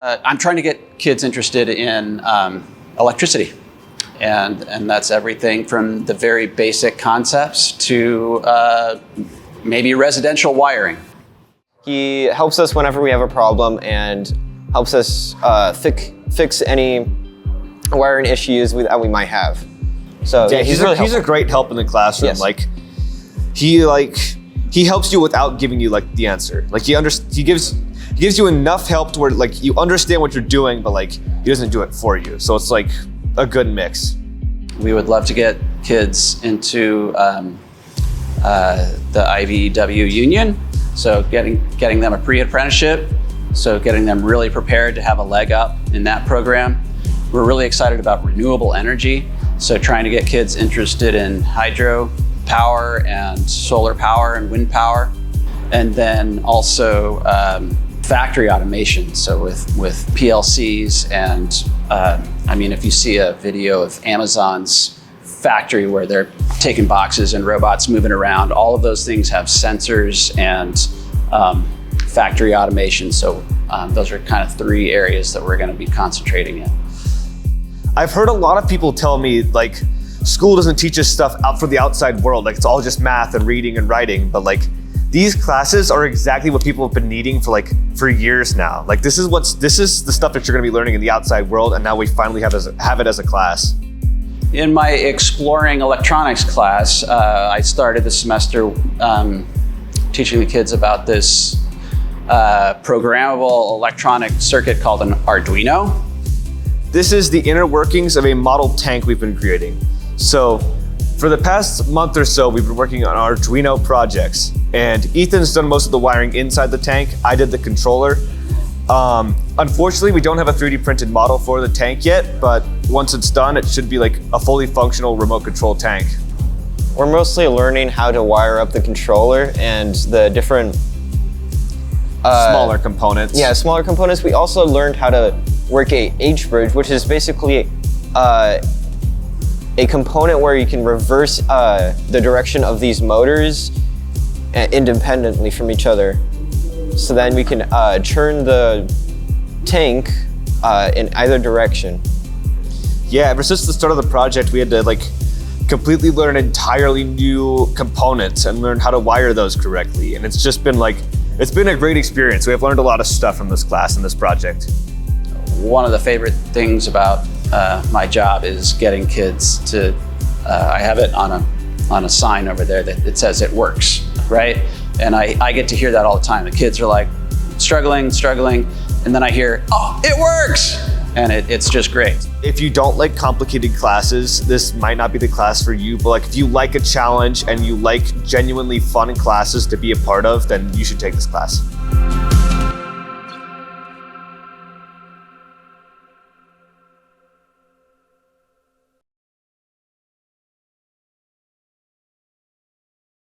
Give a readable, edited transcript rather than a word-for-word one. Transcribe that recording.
I'm trying to get kids interested in electricity. And that's everything from the very basic concepts to maybe residential wiring. He helps us whenever we have a problem and helps us fix any wiring issues that we might have. So yeah, he's a great help in the classroom. Yes. He helps you without giving you the answer. He gives you enough help to where you understand what you're doing, but he doesn't do it for you. So it's a good mix. We would love to get kids into the IVW union. So getting them a pre-apprenticeship, so getting them really prepared to have a leg up in that program. We're really excited about renewable energy, so trying to get kids interested in hydro power and solar power and wind power, and then also factory automation, so with PLCs and if you see a video of Amazon's factory where they're taking boxes and robots moving around, all of those things have sensors and factory automation. So those are kind of 3 areas that we're going to be concentrating in. I've heard a lot of people tell me school doesn't teach us stuff out for the outside world. It's all just math and reading and writing. But these classes are exactly what people have been needing for years now. This is the stuff that you're going to be learning in the outside world, and now we finally have it as a class. In my exploring electronics class, I started the semester teaching the kids about this programmable electronic circuit called an Arduino. This is the inner workings of a model tank we've been creating. So for the past month or so, we've been working on Arduino projects, and Ethan's done most of the wiring inside the tank. I did the controller. Unfortunately, we don't have a 3D printed model for the tank yet, but once it's done, it should be a fully functional remote control tank. we're mostly learning how to wire up the controller and the different smaller components. Yeah, smaller components. We also learned how to work a H-bridge, which is basically a component where you can reverse the direction of these motors independently from each other. So then we can turn the tank in either direction. Yeah, ever since the start of the project, we had to completely learn entirely new components and learn how to wire those correctly. And it's just been it's been a great experience. We have learned a lot of stuff from this class and this project. One of the favorite things about my job is getting kids to, I have it on a sign over there that it says it works, right? And I get to hear that all the time. The kids are struggling, and then I hear, oh, it works! And it's just great. If you don't like complicated classes, this might not be the class for you, but if you like a challenge and you like genuinely fun classes to be a part of, then you should take this class.